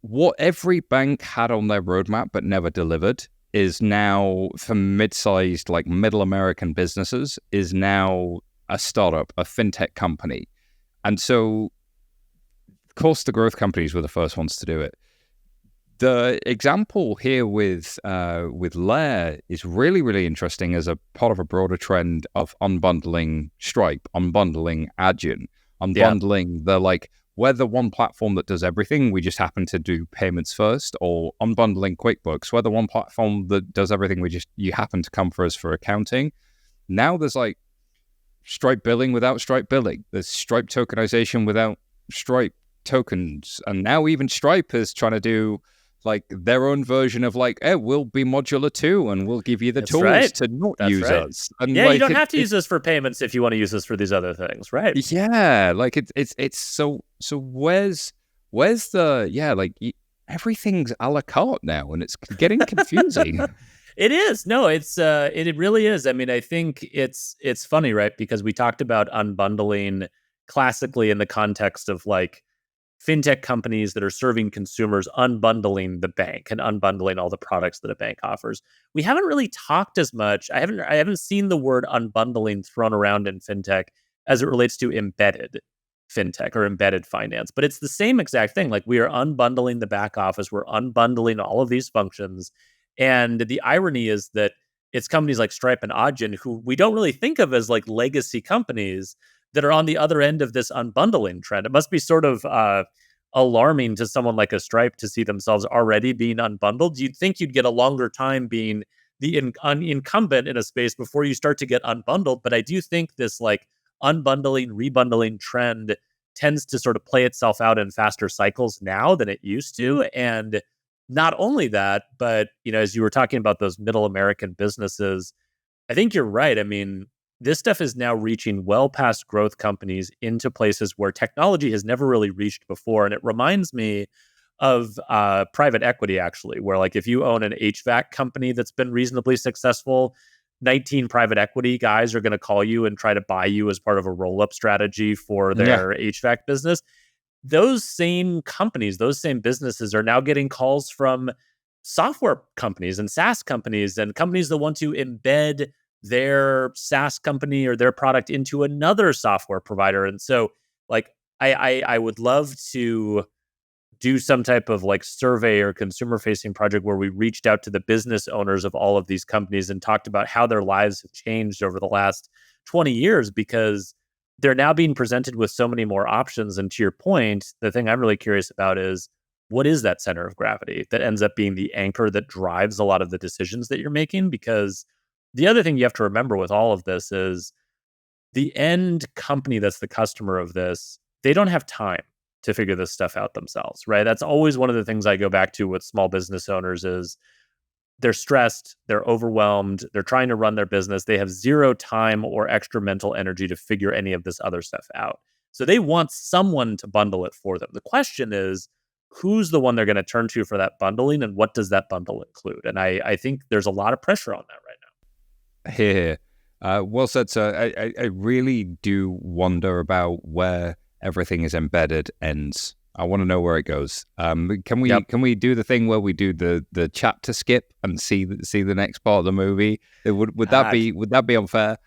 what every bank had on their roadmap but never delivered is now for mid-sized, like middle American businesses, is now a startup, a fintech company. And so, of course, the growth companies were the first ones to do it. The example here with Lair is really, really interesting as a part of a broader trend of unbundling Stripe, unbundling Adyen, unbundling the like, we're the one platform that does everything. We just happen to do payments first, or unbundling QuickBooks. We're the one platform that does everything. You happen to come for us for accounting. Now there's like Stripe billing without Stripe billing. There's Stripe tokenization without Stripe tokens. And now even Stripe is trying to do like their own version of like, we'll be modular too, and we'll give you the tools to not use us. And yeah, you don't have to use this for payments if you want to use this for these other things, right? Yeah, like it's so where's the like everything's a la carte now, and it's getting confusing. It is. No, it really is. I mean, I think it's funny, right? Because we talked about unbundling classically in the context of like fintech companies that are serving consumers unbundling the bank and unbundling all the products that a bank offers. We haven't really talked as much. I haven't seen the word unbundling thrown around in fintech as it relates to embedded fintech or embedded finance. But it's the same exact thing. Like we are unbundling the back office. We're unbundling all of these functions. And the irony is that it's companies like Stripe and Adyen who we don't really think of as like legacy companies that are on the other end of this unbundling trend. It must be sort of alarming to someone like a Stripe to see themselves already being unbundled. You'd think you'd get a longer time being the incumbent in a space before you start to get unbundled. But I do think this like unbundling, rebundling trend tends to sort of play itself out in faster cycles now than it used to. And not only that, but as you were talking about those middle American businesses, I think you're right. I mean, this stuff is now reaching well past growth companies into places where technology has never really reached before. And it reminds me of private equity, actually, where like if you own an HVAC company that's been reasonably successful, 19 private equity guys are going to call you and try to buy you as part of a roll-up strategy for their HVAC business. Those same companies, those same businesses are now getting calls from software companies and SaaS companies and companies that want to embed their SaaS company or their product into another software provider. And so like, I would love to do some type of like survey or consumer facing project where we reached out to the business owners of all of these companies and talked about how their lives have changed over the last 20 years, because they're now being presented with so many more options. And to your point, the thing I'm really curious about is what is that center of gravity that ends up being the anchor that drives a lot of the decisions that you're making? Because the other thing you have to remember with all of this is the end company that's the customer of this, they don't have time to figure this stuff out themselves, right? That's always one of the things I go back to with small business owners is they're stressed, they're overwhelmed, they're trying to run their business. They have zero time or extra mental energy to figure any of this other stuff out. So they want someone to bundle it for them. The question is, who's the one they're going to turn to for that bundling, and what does that bundle include? And I think there's a lot of pressure on that right now. Here, Well said, sir. I really do wonder about where everything is embedded ends. I want to know where it goes. Yep. Can we do the thing where we do the chapter skip and see the next part of the movie? Ah, Would that be unfair?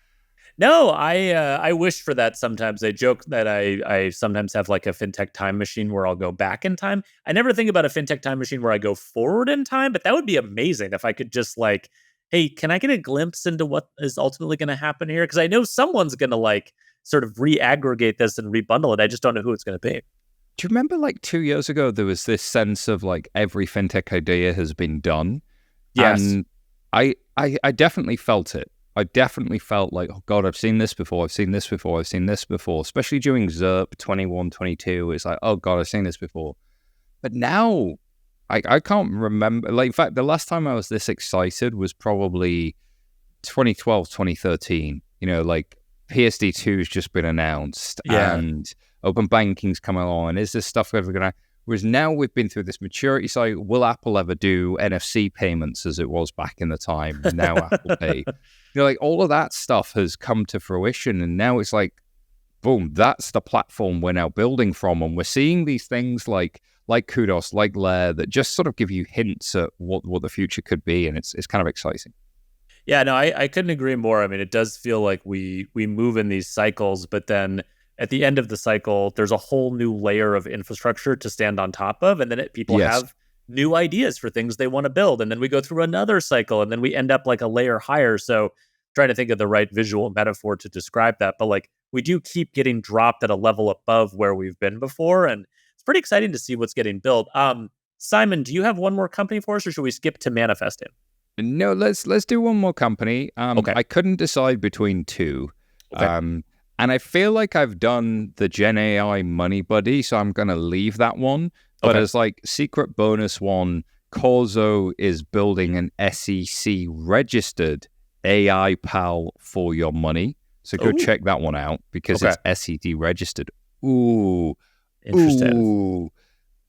no, I wish for that sometimes. I joke that I sometimes have like a fintech time machine where I'll go back in time. I never think about a fintech time machine where I go forward in time, but that would be amazing if I could just like, hey, can I get a glimpse into what is ultimately going to happen here? Because I know someone's going to like sort of re-aggregate this and rebundle it. I just don't know who it's going to be. Do you remember like 2 years ago there was this sense of like every fintech idea has been done, Yes. and I definitely felt it. I definitely felt like, oh God, I've seen this before. I've seen this before. I've seen this before. Especially during ZERP 21, 22. It's like, oh God, I've seen this before. But now I can't remember. Like, in fact, the last time I was this excited was probably 2012, 2013. Like PSD2 has just been announced Yeah. and open banking's coming along. And is this stuff ever going to... Whereas now we've been through this maturity cycle. Will Apple ever do NFC payments as it was back in the time? Now Apple Pay. Like all of that stuff has come to fruition. And now it's like, boom, that's the platform we're now building from. And we're seeing these things like Kudos, like Lair, that just sort of give you hints at what the future could be. And it's kind of exciting. Yeah, no, I couldn't agree more. I mean, it does feel like we move in these cycles, but then at the end of the cycle, there's a whole new layer of infrastructure to stand on top of, and then people Yes. have new ideas for things they want to build, and then we go through another cycle, and then we end up like a layer higher. So, trying to think of the right visual metaphor to describe that, but like we do keep getting dropped at a level above where we've been before, and it's pretty exciting to see what's getting built. Simon, do you have one more company for us, or should we skip to manifesting? No, let's do one more company. Okay. I couldn't decide between two. Okay. And I feel like I've done the Gen AI Money Buddy, so I'm gonna leave that one. But Okay. as like secret bonus one, Corzo is building an SEC registered AI pal for your money. So go Oh, check that one out because okay. it's SEC registered. Ooh, Interesting. ooh.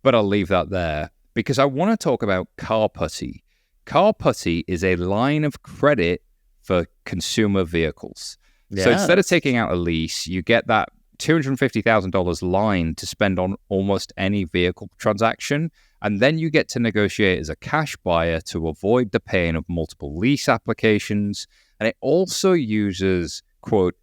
But I'll leave that there because I want to talk about Car Putty. Car Putty is a line of credit for consumer vehicles. So Yeah, instead of that's taking out a lease, you get that $250,000 line to spend on almost any vehicle transaction. And then you get to negotiate as a cash buyer to avoid the pain of multiple lease applications. And it also uses, quote,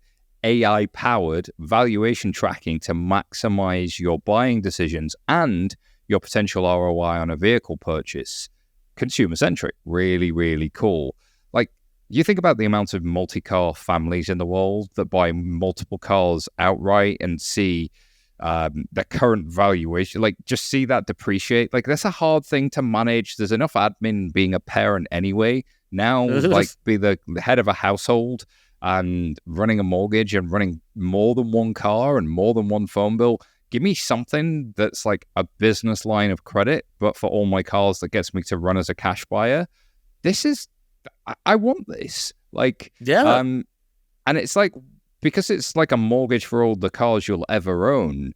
AI powered valuation tracking to maximize your buying decisions and your potential ROI on a vehicle purchase. Consumer centric, really, really cool. Like, you think about the amount of multi-car families in the world that buy multiple cars outright and see the current valuation, like just see that depreciate. Like that's a hard thing to manage. There's enough admin being a parent anyway. Now, like be the head of a household and running a mortgage and running more than one car and more than one phone bill. Give me something that's like a business line of credit, but for all my cars that gets me to run as a cash buyer. This is, I want this. Like, yeah. and it's like, because it's like a mortgage for all the cars you'll ever own.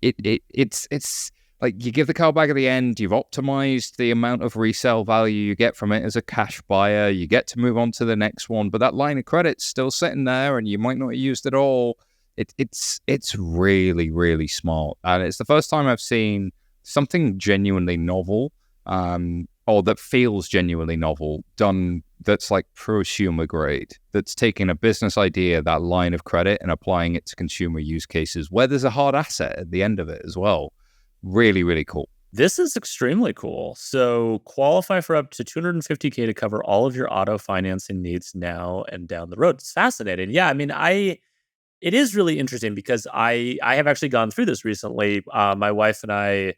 It's like you give the car back at the end. You've optimized the amount of resale value you get from it as a cash buyer. You get to move on to the next one, but that line of credit's still sitting there, and you might not have used it all. It's really, really smart, and it's the first time I've seen something genuinely novel, or that feels genuinely novel, done that's like prosumer grade, that's taking a business idea, that line of credit, and applying it to consumer use cases where there's a hard asset at the end of it as well. Really, really cool. This is extremely cool. So, qualify for up to 250K to cover all of your auto financing needs now and down the road. It's fascinating. Yeah, I mean, it is really interesting because I have actually gone through this recently. My wife and I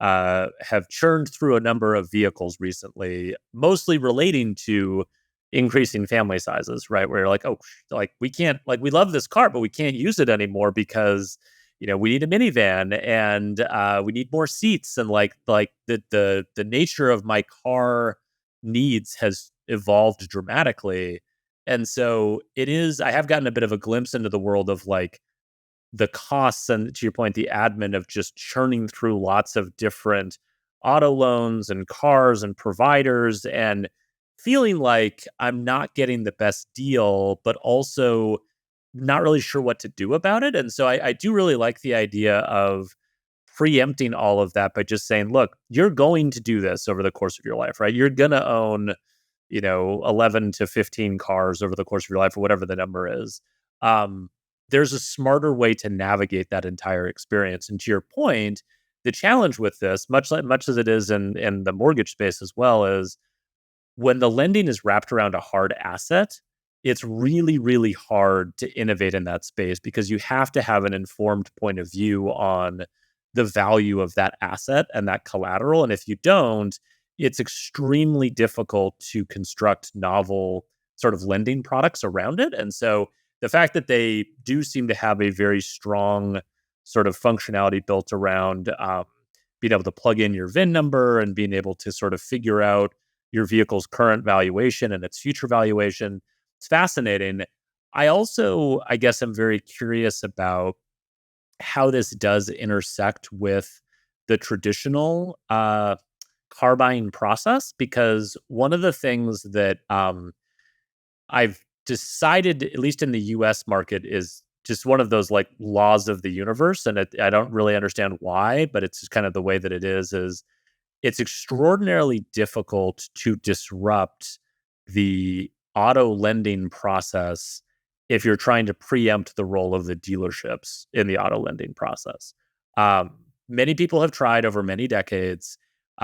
have churned through a number of vehicles recently, mostly relating to increasing family sizes, right? Where you're like, oh, like we can't, like we love this car, but we can't use it anymore because we need a minivan and we need more seats, and like the nature of my car needs has evolved dramatically, and so it is. I have gotten a bit of a glimpse into the world of like the costs and, to your point, the admin of just churning through lots of different auto loans and cars and providers, and feeling like I'm not getting the best deal, but also not really sure what to do about it. And so I do really like the idea of preempting all of that by just saying, look, you're going to do this over the course of your life, right? You're going to own, 11 to 15 cars over the course of your life or whatever the number is. Um, there's a smarter way to navigate that entire experience. And to your point, the challenge with this, much as it is in the mortgage space as well, is when the lending is wrapped around a hard asset, it's really, really hard to innovate in that space because you have to have an informed point of view on the value of that asset and that collateral. And if you don't, it's extremely difficult to construct novel sort of lending products around it. And so the fact that they do seem to have a very strong sort of functionality built around being able to plug in your VIN number and being able to sort of figure out your vehicle's current valuation and its future valuation. It's fascinating. I also, I guess, am very curious about how this does intersect with the traditional car buying process, because one of the things that I've decided, at least in the US market, is just one of those like laws of the universe. And I don't really understand why, but it's just kind of the way that it is it's extraordinarily difficult to disrupt the auto lending process if you're trying to preempt the role of the dealerships in the auto lending process. Um, Many people have tried over many decades.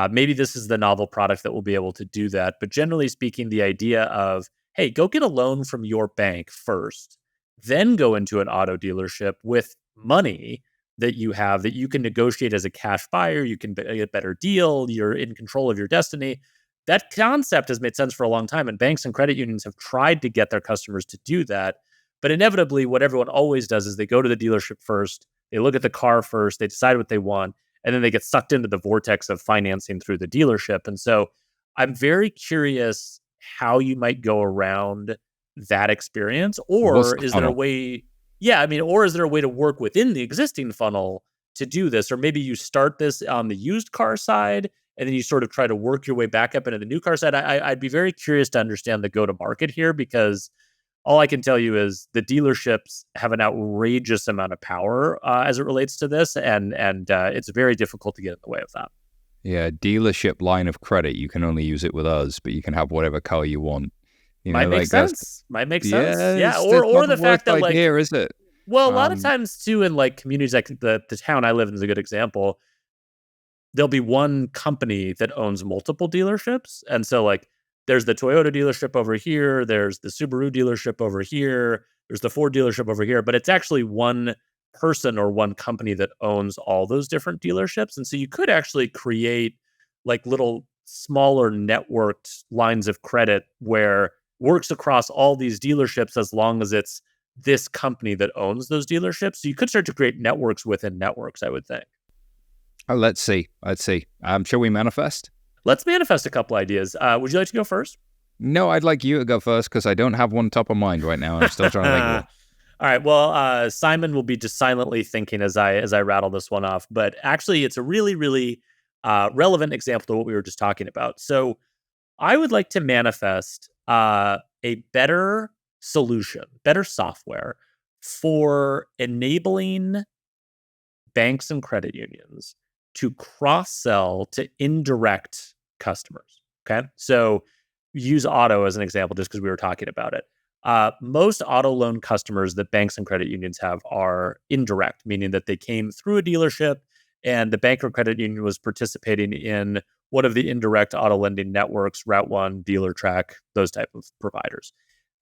Maybe this is the novel product that will be able to do that. But generally speaking, the idea of, hey, go get a loan from your bank first, then go into an auto dealership with money that you have that you can negotiate as a cash buyer. You can get a better deal. You're in control of your destiny. That concept has made sense for a long time, and banks and credit unions have tried to get their customers to do that. But inevitably, what everyone always does is they go to the dealership first, they look at the car first, they decide what they want, and then they get sucked into the vortex of financing through the dealership. And so I'm very curious how you might go around that experience. What's Or the is there a funnel? way, yeah, I mean, or is there a way to work within the existing funnel to do this? Or maybe you start this on the used car side and then you sort of try to work your way back up into the new car side. I'd be very curious to understand the go to market here, because all I can tell you is the dealerships have an outrageous amount of power as it relates to this, and it's very difficult to get in the way of that. Yeah, dealership line of credit. You can only use it with us, but you can have whatever car you want. Might make Like that's sense. Might make sense. yeah, Yeah. it's Or not the the fact worst that like, idea, is it? well, a lot of Um, times too in like communities like the town I live in is a good example. There'll be one company that owns multiple dealerships. And so like there's the Toyota dealership over here, there's the Subaru dealership over here, there's the Ford dealership over here, but it's actually one person or one company that owns all those different dealerships. And so you could actually create like little smaller networked lines of credit where works across all these dealerships as long as it's this company that owns those dealerships. So you could start to create networks within networks, I would think. let's see. Let's see. Shall we manifest? Let's manifest a couple ideas. Would you like to go first? No, I'd like you to go first because I don't have one top of mind right now. I'm still trying to think of one. All right. Well, Simon will be just silently thinking as I rattle this one off. But actually, it's a really, really relevant example to what we were just talking about. So I would like to manifest a better solution, better software for enabling banks and credit unions to cross sell to indirect customers. Okay. So use auto as an example just because we were talking about it. Most auto loan customers that banks and credit unions have are indirect, meaning that they came through a dealership and the bank or credit union was participating in one of the indirect auto lending networks, Route One, Dealer Track, those type of providers.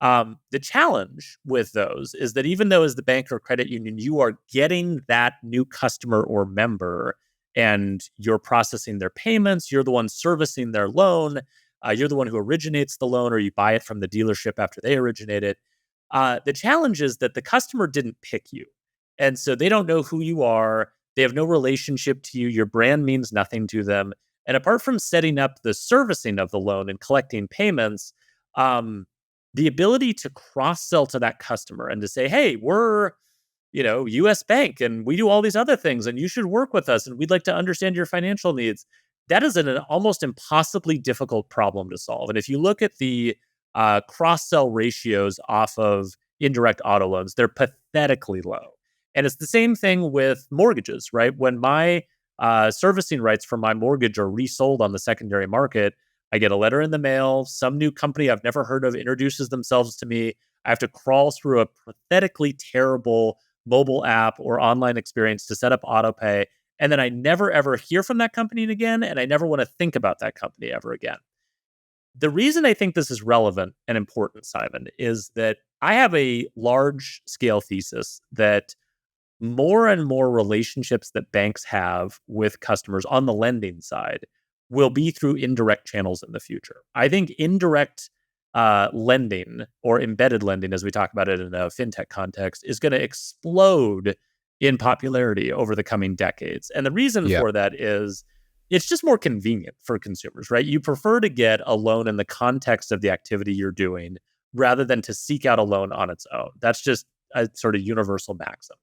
The challenge with those is that even though as the bank or credit union, you are getting that new customer or member and you're processing their payments, you're the one servicing their loan, you're the one who originates the loan or you buy it from the dealership after they originate it. The challenge is that the customer didn't pick you. And so they don't know who you are. They have no relationship to you. Your brand means nothing to them. And apart from setting up the servicing of the loan and collecting payments, um, the ability to cross sell to that customer and to say, hey, we're, US Bank and we do all these other things and you should work with us and we'd like to understand your financial needs. that is an almost impossibly difficult problem to solve. And if you look at the cross-sell ratios off of indirect auto loans, they're pathetically low. And it's the same thing with mortgages, right? When my servicing rights for my mortgage are resold on the secondary market, I get a letter in the mail. Some new company I've never heard of introduces themselves to me. I have to crawl through a pathetically terrible mobile app or online experience to set up auto pay. And then I never ever hear from that company again. And I never want to think about that company ever again. The reason I think this is relevant and important, Simon, is that I have a large scale thesis that more and more relationships that banks have with customers on the lending side will be through indirect channels in the future. I think indirect lending or embedded lending, as we talk about it in a fintech context, is going to explode in popularity over the coming decades. And the reason Yeah. for that is it's just more convenient for consumers, right? You prefer to get a loan in the context of the activity you're doing rather than to seek out a loan on its own. That's just a sort of universal maxim.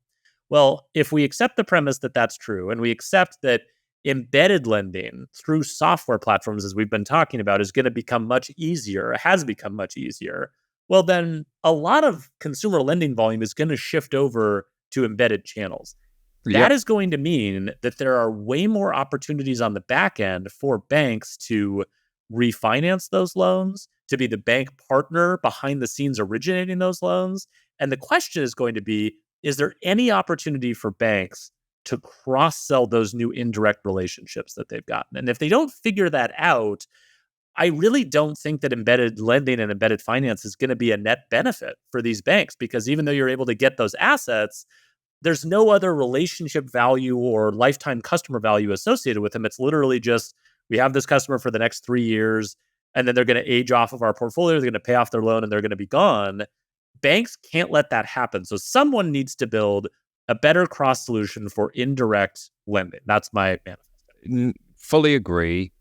Well, if we accept the premise that that's true, and we accept that embedded lending through software platforms, as we've been talking about, is going to become much easier, has become much easier, well, then a lot of consumer lending volume is going to shift over to embedded channels. That Yep. is going to mean that there are way more opportunities on the back end for banks to refinance those loans, to be the bank partner behind the scenes originating those loans. And the question is going to be, is there any opportunity for banks to cross-sell those new indirect relationships that they've gotten? And if they don't figure that out, I really don't think that embedded lending and embedded finance is going to be a net benefit for these banks, because even though you're able to get those assets, there's no other relationship value or lifetime customer value associated with them. It's literally just, we have this customer for the next 3 years, and then they're going to age off of our portfolio, they're going to pay off their loan, and they're going to be gone. Banks can't let that happen. So someone needs to build a better cross solution for indirect lending. That's my manifesto. Fully agree.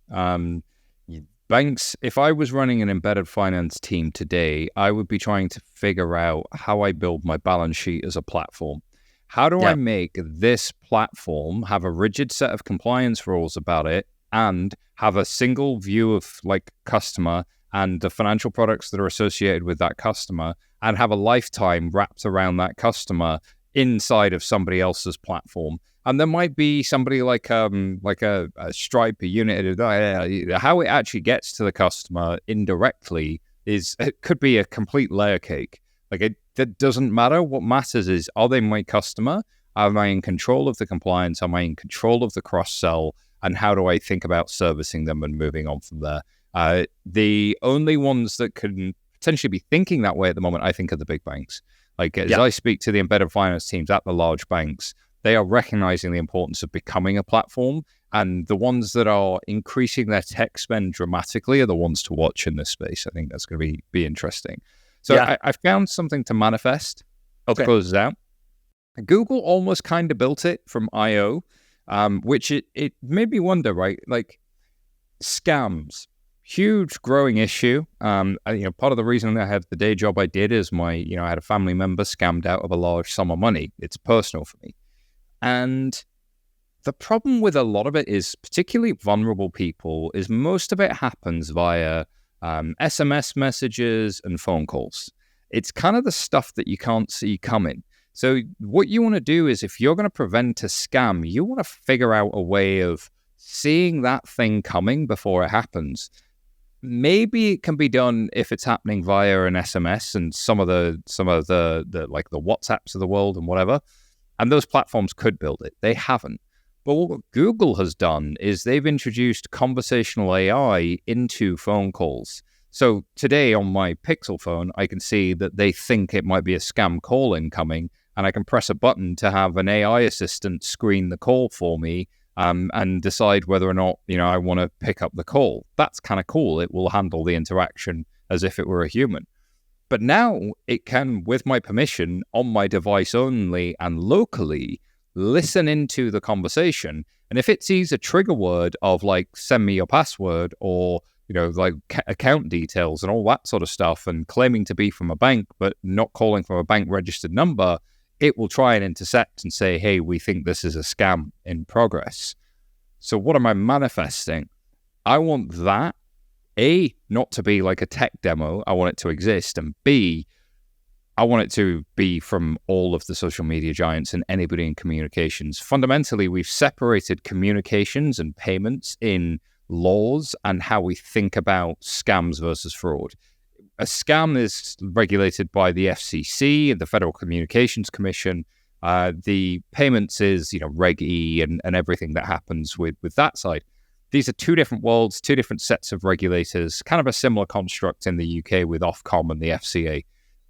Banks, if I was running an embedded finance team today, I would be trying to figure out how I build my balance sheet as a platform. How do I make this platform have a rigid set of compliance rules about it and have a single view of like customer and the financial products that are associated with that customer, and have a lifetime wrapped around that customer inside of somebody else's platform? And there might be somebody like a Stripe, a unit. How it actually gets to the customer indirectly it could be a complete layer cake. That doesn't matter. What matters is, are they my customer? Am I in control of the compliance? Am I in control of the cross-sell? And how do I think about servicing them and moving on from there? The only ones that can potentially be thinking that way at the moment, I think, are the big banks. As I speak to the embedded finance teams at the large banks, they are recognizing the importance of becoming a platform. And the ones that are increasing their tech spend dramatically are the ones to watch in this space. I think that's going to be interesting. So I found something to manifest to close this out. Google almost kind of built it from I/O, which it made me wonder, right? Like, scams, huge growing issue. Part of the reason I have the day job I did is I had a family member scammed out of a large sum of money. It's personal for me. And the problem with a lot of it is, particularly vulnerable people, is most of it happens via SMS messages and phone calls. It's kind of the stuff that you can't see coming. So what you want to do is, if you're going to prevent a scam, you want to figure out a way of seeing that thing coming before it happens. Maybe it can be done if it's happening via an SMS and some of the like the WhatsApps of the world and whatever. And those platforms could build it. They haven't. But what Google has done is they've introduced conversational AI into phone calls. So today on my Pixel phone, I can see that they think it might be a scam call incoming, and I can press a button to have an AI assistant screen the call for me and decide whether or not I want to pick up the call. That's kind of cool. It will handle the interaction as if it were a human. But now it can, with my permission, on my device only and locally, listen into the conversation. And if it sees a trigger word of like, send me your password, or like account details and all that sort of stuff, and claiming to be from a bank but not calling from a bank registered number, it will try and intercept and say, hey, we think this is a scam in progress. So what am I manifesting? I want that, A, not to be like a tech demo. I want it to exist. And B, I want it to be from all of the social media giants and anybody in communications. Fundamentally, we've separated communications and payments in laws and how we think about scams versus fraud. A scam is regulated by the FCC and the Federal Communications Commission. The payments is, Reg E and everything that happens with that side. These are two different worlds, two different sets of regulators, kind of a similar construct in the UK with Ofcom and the FCA.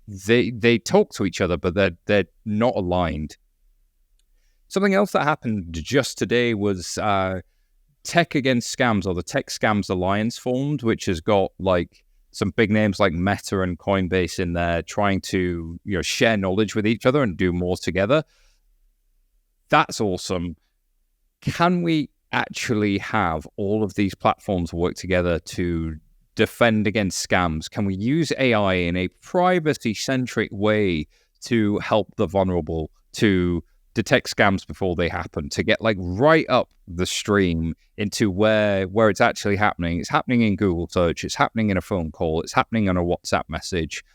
They talk to each other, but they're not aligned. Something else that happened just today was Tech Against Scams, or the Tech Scams Alliance formed, which has got some big names like Meta and Coinbase in there trying to share knowledge with each other and do more together. That's awesome. Can we actually have all of these platforms work together to defend against scams? Can we use AI in a privacy-centric way to help the vulnerable, to detect scams before they happen, to get right up the stream into where it's actually happening? It's happening in Google search, it's happening in a phone call, it's happening on a WhatsApp message.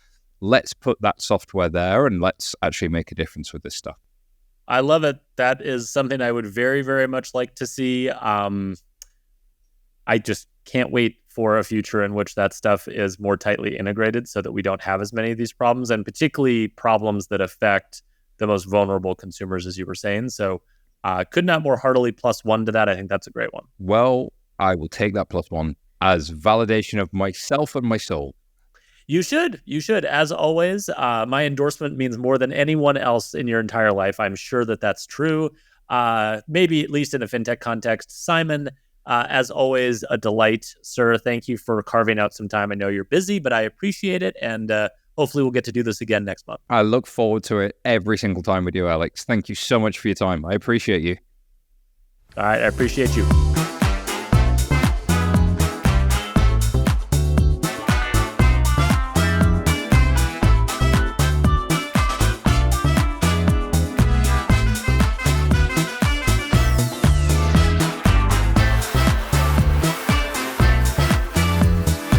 Let's put that software there and let's actually make a difference with this stuff. I love it. That is something I would very, very much like to see. I just can't wait for a future in which that stuff is more tightly integrated so that we don't have as many of these problems, and particularly problems that affect the most vulnerable consumers, as you were saying. So could not more heartily +1 to that. I think that's a great one. Well, I will take that +1 as validation of myself and my soul. You should. As always, my endorsement means more than anyone else in your entire life. I'm sure that that's true. Maybe at least in a fintech context. Simon, as always, a delight, sir. Thank you for carving out some time. I know you're busy, but I appreciate it. And hopefully we'll get to do this again next month. I look forward to it every single time with you, Alex. Thank you so much for your time. I appreciate you. All right. I appreciate you.